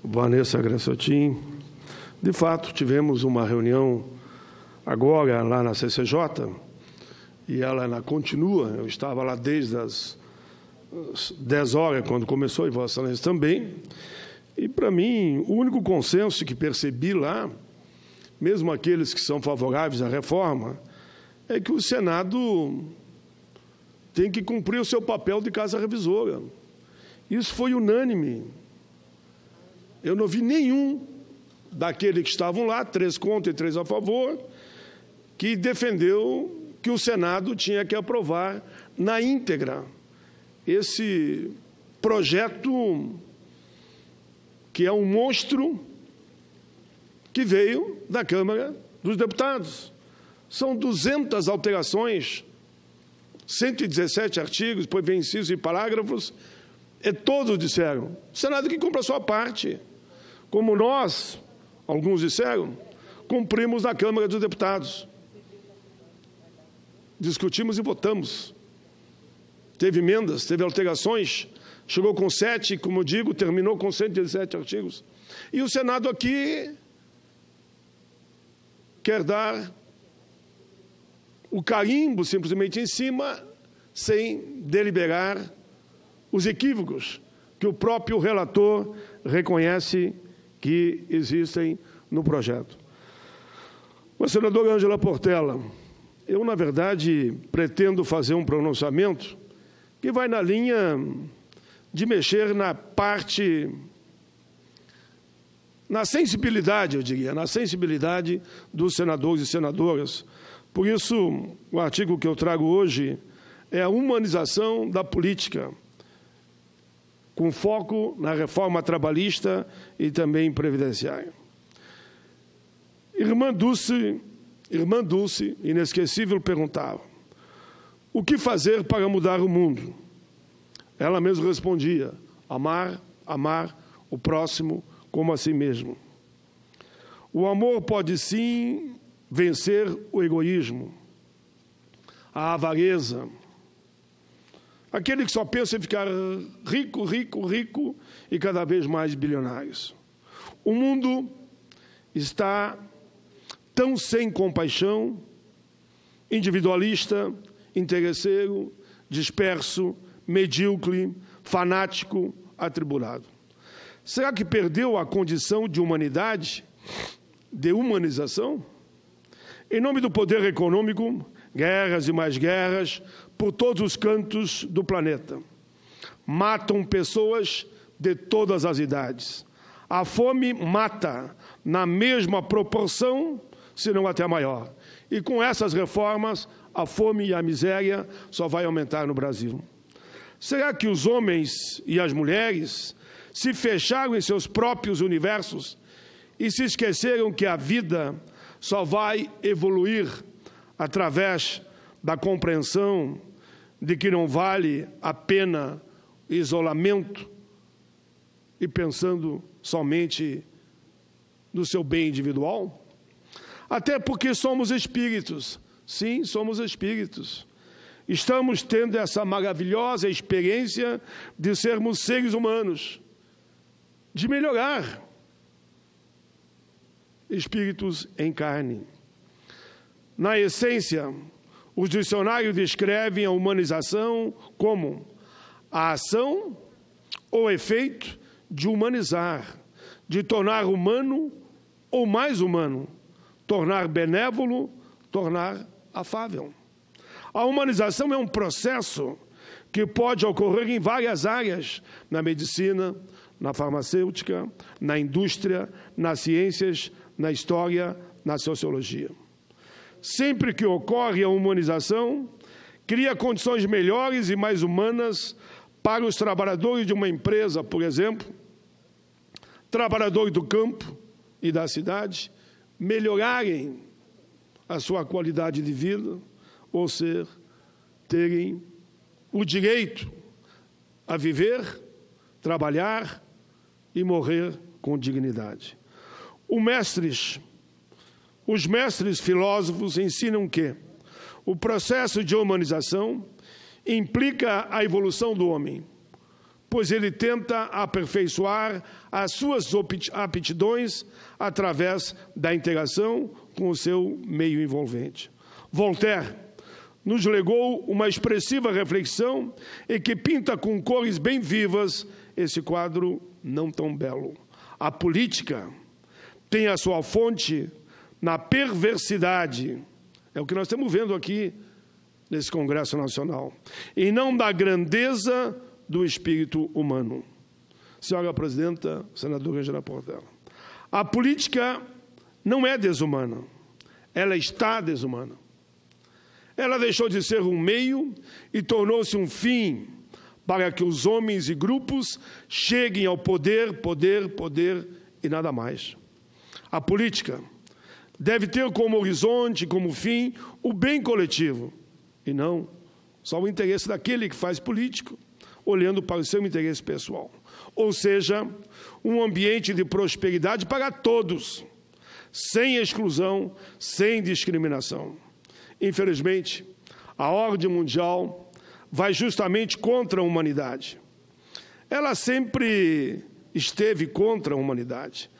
Vanessa Grassotin. De fato, tivemos uma reunião agora lá na CCJ e ela continua. Eu estava lá desde as 10 horas, quando começou, e Vossa Excelência também. E, para mim, o único consenso que percebi lá, mesmo aqueles que são favoráveis à reforma, é que o Senado tem que cumprir o seu papel de casa revisora. Isso foi unânime. Eu não vi nenhum daqueles que estavam lá, 3 contra e 3 a favor, que defendeu que o Senado tinha que aprovar na íntegra esse projeto que é um monstro que veio da Câmara dos Deputados. São 200 alterações, 117 artigos, depois vem incisos e parágrafos, e todos disseram, o Senado que cumpre a sua parte. Como nós, alguns disseram, cumprimos na Câmara dos Deputados. Discutimos e votamos. Teve emendas, teve alterações, chegou com 7, como eu digo, terminou com 117 artigos. E o Senado aqui quer dar o carimbo simplesmente em cima, sem deliberar os equívocos que o próprio relator reconhece que existem no projeto. Mas, senador Ângela Portela, eu, na verdade, pretendo fazer um pronunciamento que vai na linha de mexer na parte, na sensibilidade, eu diria, na sensibilidade dos senadores e senadoras. Por isso, o artigo que eu trago hoje é a humanização da política, com foco na reforma trabalhista e também previdenciária. Irmã Dulce, inesquecível, perguntava: o que fazer para mudar o mundo? Ela mesma respondia: amar o próximo como a si mesmo. O amor pode sim vencer o egoísmo, a avareza, aquele que só pensa em ficar rico e cada vez mais bilionários. O mundo está tão sem compaixão, individualista, interesseiro, disperso, medíocre, fanático, atribulado. Será que perdeu a condição de humanidade, de humanização? Em nome do poder econômico, guerras e mais guerras por todos os cantos do planeta. Matam pessoas de todas as idades. A fome mata na mesma proporção, se não até maior. E com essas reformas, a fome e a miséria só vai aumentar no Brasil. Será que os homens e as mulheres se fecharam em seus próprios universos e se esqueceram que a vida só vai evoluir através da compreensão de que não vale a pena isolamento e pensando somente no seu bem individual? Até porque somos espíritos. Sim, somos espíritos. Estamos tendo essa maravilhosa experiência de sermos seres humanos, de melhorar. Espíritos em carne. Na essência, os dicionários descrevem a humanização como a ação ou efeito de humanizar, de tornar humano ou mais humano, tornar benévolo, tornar afável. A humanização é um processo que pode ocorrer em várias áreas, na medicina, na farmacêutica, na indústria, nas ciências, na história, na sociologia. Sempre que ocorre a humanização, cria condições melhores e mais humanas para os trabalhadores de uma empresa, por exemplo, trabalhadores do campo e da cidade, melhorarem a sua qualidade de vida, ou seja, terem o direito a viver, trabalhar e morrer com dignidade. Os mestres filósofos ensinam que o processo de humanização implica a evolução do homem. pois ele tenta aperfeiçoar as suas aptidões através da interação com o seu meio envolvente. Voltaire nos legou uma expressiva reflexão e que pinta com cores bem vivas esse quadro não tão belo. A política tem a sua fonte na perversidade, é o que nós estamos vendo aqui nesse Congresso Nacional, e não da grandeza do espírito humano. Senhora Presidenta, senadora Angela Portela, a política não é desumana, ela está desumana. Ela deixou de ser um meio e tornou-se um fim para que os homens e grupos cheguem ao poder e nada mais. A política deve ter como horizonte, como fim, o bem coletivo, e não só o interesse daquele que faz político, olhando para o seu interesse pessoal. Ou seja, um ambiente de prosperidade para todos, sem exclusão, sem discriminação. Infelizmente, a ordem mundial vai justamente contra a humanidade. Ela sempre esteve contra a humanidade.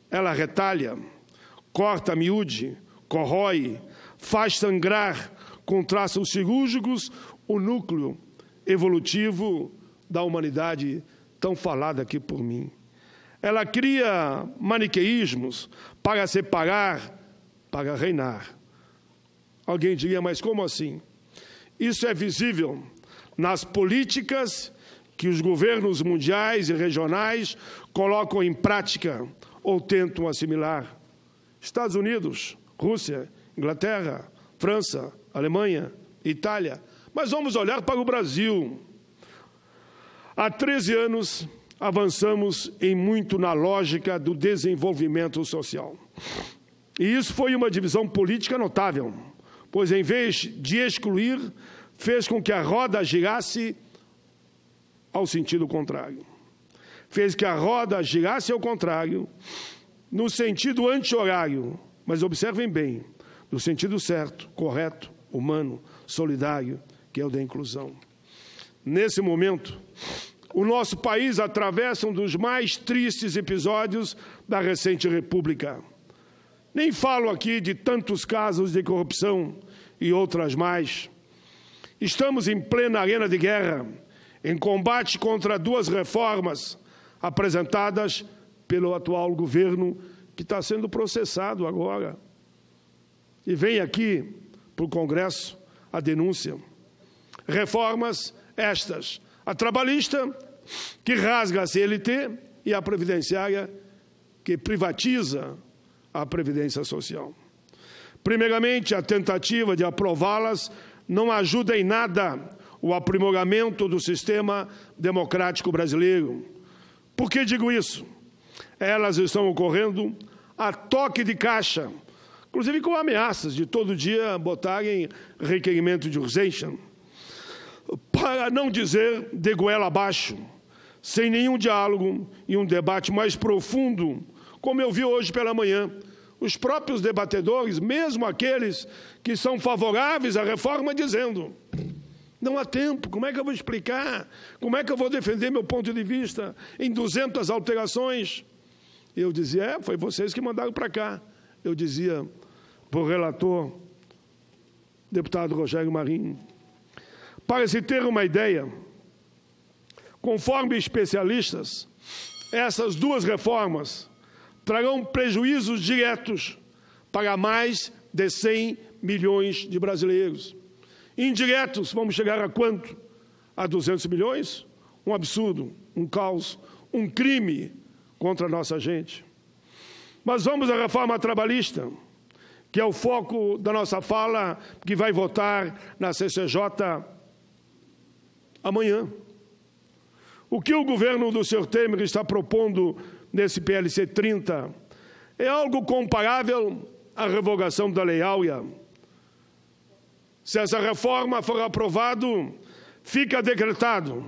Ela retalha, corta a miúde, corrói, faz sangrar com traços cirúrgicos o núcleo evolutivo da humanidade tão falada aqui por mim. Ela cria maniqueísmos para separar, para reinar. Alguém diria, mas como assim? Isso é visível nas políticas que os governos mundiais e regionais colocam em prática ou tentam assimilar. Estados Unidos, Rússia, Inglaterra, França, Alemanha, Itália. Mas vamos olhar para o Brasil. Há 13 anos avançamos em muito na lógica do desenvolvimento social. E isso foi uma divisão política notável, pois em vez de excluir, fez com que a roda girasse ao sentido contrário. Fez que a roda girasse ao contrário, no sentido anti-horário, mas observem bem, no sentido certo, correto, humano, solidário, que é o da inclusão. Nesse momento, o nosso país atravessa um dos mais tristes episódios da recente República. Nem falo aqui de tantos casos de corrupção e outras mais. Estamos em plena arena de guerra, em combate contra duas reformas apresentadas pelo atual governo, que está sendo processado agora. E vem aqui para o Congresso a denúncia. Reformas estas: a trabalhista, que rasga a CLT, e a previdenciária, que privatiza a Previdência Social. Primeiramente, a tentativa de aprová-las não ajuda em nada o aprimoramento do sistema democrático brasileiro. Por que digo isso? Elas estão ocorrendo a toque de caixa, inclusive com ameaças de todo dia botarem requerimento de urgência, para não dizer de goela abaixo, sem nenhum diálogo e um debate mais profundo, como eu vi hoje pela manhã. Os próprios debatedores, mesmo aqueles que são favoráveis à reforma, dizendo: não há tempo, como é que eu vou explicar? Como é que eu vou defender meu ponto de vista em 200 alterações? Eu dizia, foi vocês que mandaram para cá. Eu dizia para o relator, deputado Rogério Marinho, para se ter uma ideia, conforme especialistas, essas duas reformas trarão prejuízos diretos para mais de 100 milhões de brasileiros. Indiretos, vamos chegar a quanto? A 200 milhões? Um absurdo, um caos, um crime contra a nossa gente. Mas vamos à reforma trabalhista, que é o foco da nossa fala, que vai votar na CCJ amanhã. O que o governo do Sr. Temer está propondo nesse PLC 30 é algo comparável à revogação da Lei Áurea. Se essa reforma for aprovada, fica decretado: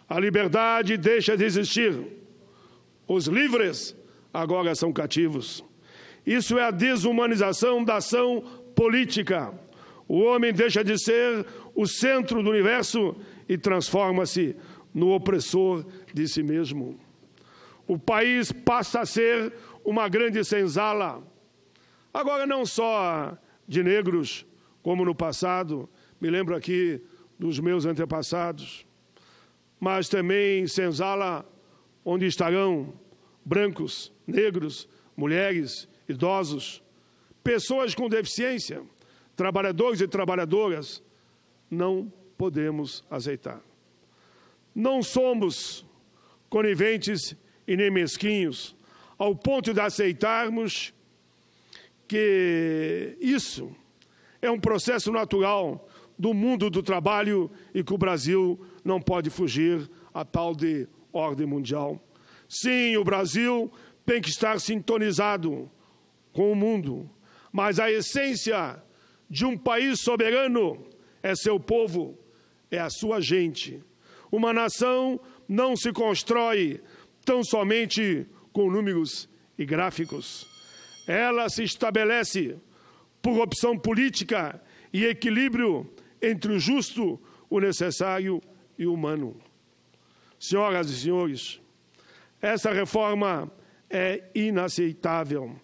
a liberdade deixa de existir. Os livres agora são cativos. Isso é a desumanização da ação política. O homem deixa de ser o centro do universo e transforma-se no opressor de si mesmo. O país passa a ser uma grande senzala, agora não só de negros, como no passado, me lembro aqui dos meus antepassados, mas também senzala onde estarão brancos, negros, mulheres, idosos, pessoas com deficiência, trabalhadores e trabalhadoras. Não podemos aceitar. Não somos coniventes e nem mesquinhos ao ponto de aceitarmos que isso é um processo natural do mundo do trabalho e que o Brasil não pode fugir a tal de ordem mundial. Sim, o Brasil tem que estar sintonizado com o mundo, mas a essência de um país soberano é seu povo, é a sua gente. Uma nação não se constrói tão somente com números e gráficos. Ela se estabelece por opção política e equilíbrio entre o justo, o necessário e o humano. Senhoras e senhores, essa reforma é inaceitável.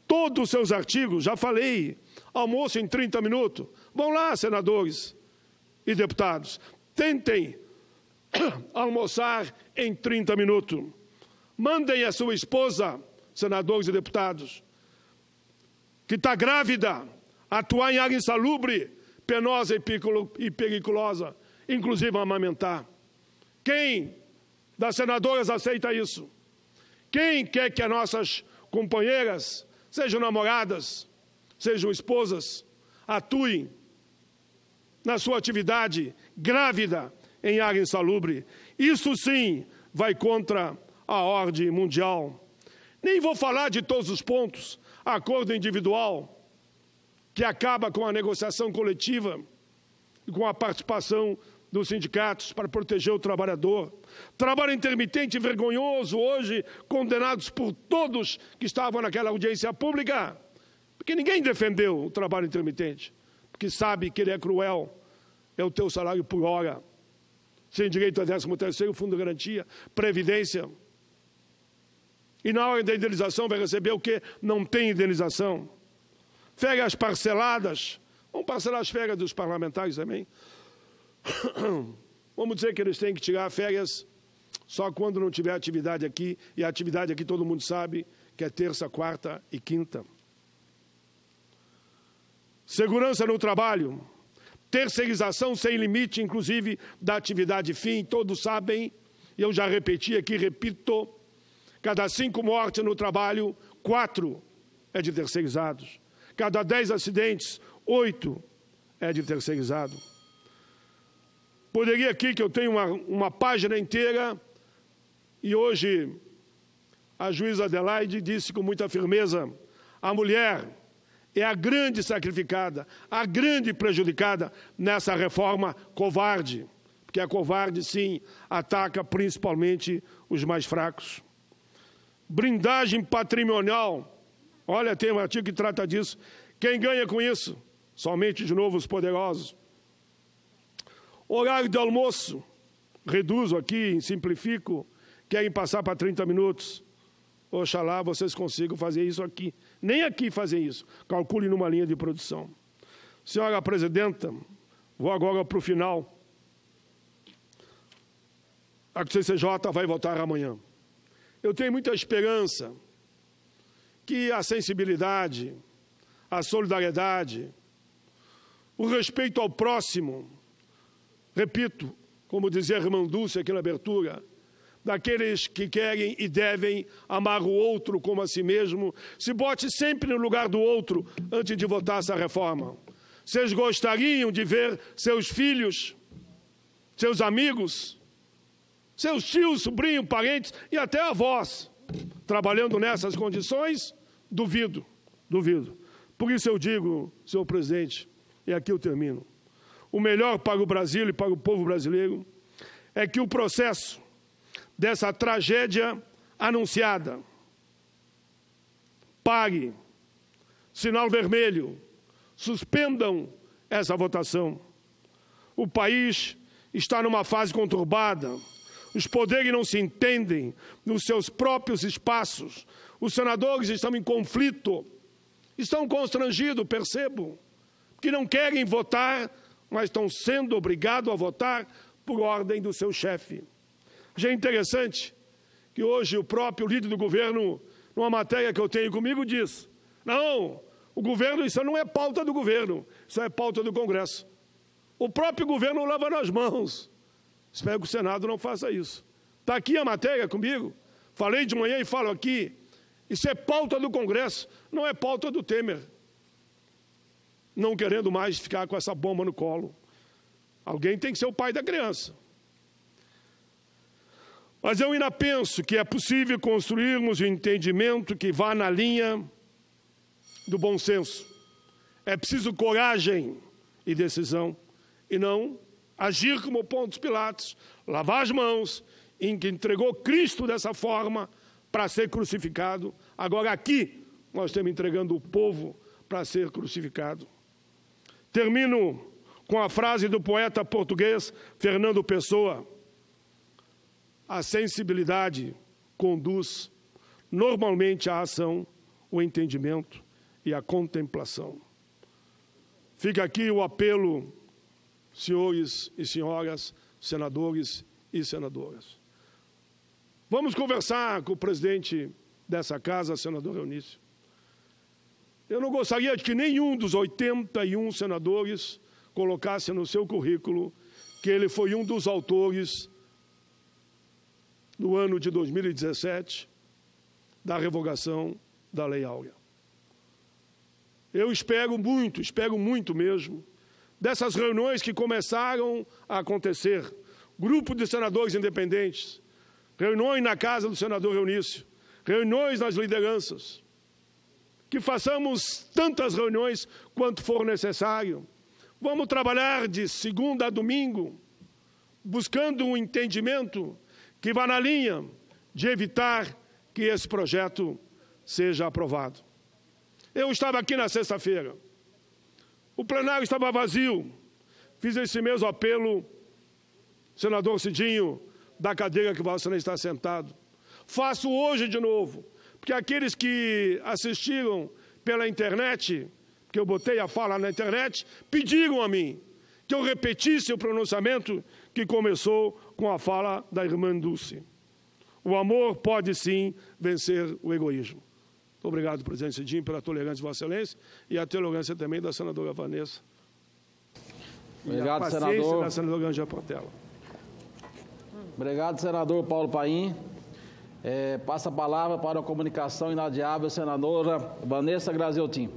Todos os seus artigos, já falei, almoço em 30 minutos. Vão lá, senadores e deputados, tentem almoçar em 30 minutos. Mandem a sua esposa, senadores e deputados, que está grávida, atuar em área insalubre, penosa e periculosa, inclusive amamentar. Quem das senadoras aceita isso? Quem quer que as nossas companheiras, sejam namoradas, sejam esposas, atuem na sua atividade grávida em área insalubre? Isso sim vai contra a ordem mundial. Nem vou falar de todos os pontos. Acordo individual, que acaba com a negociação coletiva e com a participação dos sindicatos para proteger o trabalhador. Trabalho intermitente vergonhoso, hoje condenados por todos que estavam naquela audiência pública, porque ninguém defendeu o trabalho intermitente, porque sabe que ele é cruel, é o teu salário por hora, sem direito a 13º, fundo de garantia, previdência. E na hora da indenização vai receber o quê? Não tem indenização. Férias parceladas. Vamos parcelar as férias dos parlamentares também. Vamos dizer que eles têm que tirar férias só quando não tiver atividade aqui. E a atividade aqui todo mundo sabe que é terça, quarta e quinta. Segurança no trabalho. Terceirização sem limite, inclusive, da atividade fim. Todos sabem, e eu já repeti aqui, repito, cada 5 mortes no trabalho, 4 é de terceirizados. Cada 10 acidentes, 8 é de terceirizado. Poderia aqui, que eu tenho uma página inteira, e hoje a juíza Adelaide disse com muita firmeza, a mulher é a grande sacrificada, a grande prejudicada nessa reforma covarde, porque a covarde, sim, ataca principalmente os mais fracos. Blindagem patrimonial. Olha, tem um artigo que trata disso. Quem ganha com isso? Somente, de novo, os poderosos. Horário de almoço. Reduzo aqui, simplifico. Querem passar para 30 minutos. Oxalá vocês consigam fazer isso aqui. Nem aqui fazem isso. Calcule numa linha de produção. Senhora Presidenta, vou agora para o final. A CCJ vai votar amanhã. Eu tenho muita esperança que a sensibilidade, a solidariedade, o respeito ao próximo, repito, como dizia a irmã Dulce aqui na abertura, daqueles que querem e devem amar o outro como a si mesmo, se bote sempre no lugar do outro antes de votar essa reforma. Vocês gostariam de ver seus filhos, seus amigos, seus tios, sobrinhos, parentes e até avós trabalhando nessas condições? Duvido, duvido. Por isso eu digo, senhor presidente, e aqui eu termino, o melhor para o Brasil e para o povo brasileiro é que o processo dessa tragédia anunciada pare, sinal vermelho, suspendam essa votação. O país está numa fase conturbada, Os poderes não se entendem nos seus próprios espaços. Os senadores estão em conflito, estão constrangidos, percebo, que não querem votar, mas estão sendo obrigados a votar por ordem do seu chefe. Já é interessante que hoje o próprio líder do governo, numa matéria que eu tenho comigo, diz: não, o governo, isso não é pauta do governo, isso é pauta do Congresso. O próprio governo lava nas mãos. Espero que o Senado não faça isso. Está aqui a matéria comigo, falei de manhã e falo aqui, isso é pauta do Congresso, não é pauta do Temer. Não querendo mais ficar com essa bomba no colo. Alguém tem que ser o pai da criança. Mas eu ainda penso que é possível construirmos um entendimento que vá na linha do bom senso. É preciso coragem e decisão, e não agir como Pôncio Pilatos, lavar as mãos, em que entregou Cristo dessa forma para ser crucificado. Agora aqui nós estamos entregando o povo para ser crucificado. Termino com a frase do poeta português Fernando Pessoa: a sensibilidade conduz normalmente à ação, o entendimento e a contemplação. Fica aqui o apelo, senhores e senhoras, senadores e senadoras. Vamos conversar com o presidente dessa casa, senador Eunício. Eu não gostaria de que nenhum dos 81 senadores colocasse no seu currículo que ele foi um dos autores, no ano de 2017, da revogação da Lei Áurea. Eu espero muito mesmo, dessas reuniões que começaram a acontecer, grupo de senadores independentes, reuniões na casa do senador Eunício, reuniões nas lideranças, que façamos tantas reuniões quanto for necessário. Vamos trabalhar de segunda a domingo, buscando um entendimento que vá na linha de evitar que esse projeto seja aprovado. Eu estava aqui na sexta-feira, o plenário estava vazio, fiz esse mesmo apelo, senador Cidinho, da cadeira que você está sentado. Faço hoje de novo, porque aqueles que assistiram pela internet, que eu botei a fala na internet, pediram a mim que eu repetisse o pronunciamento que começou com a fala da irmã Dulce. O amor pode sim vencer o egoísmo. Muito obrigado, presidente Cidinho, pela tolerância de Vossa Excelência e a tolerância também da senadora Vanessa. Obrigado, e a paciência senador. da senadora Angela Portela. Obrigado, senador Paulo Paim. Passa a palavra para a comunicação inadiável, senadora Vanessa Graziotin.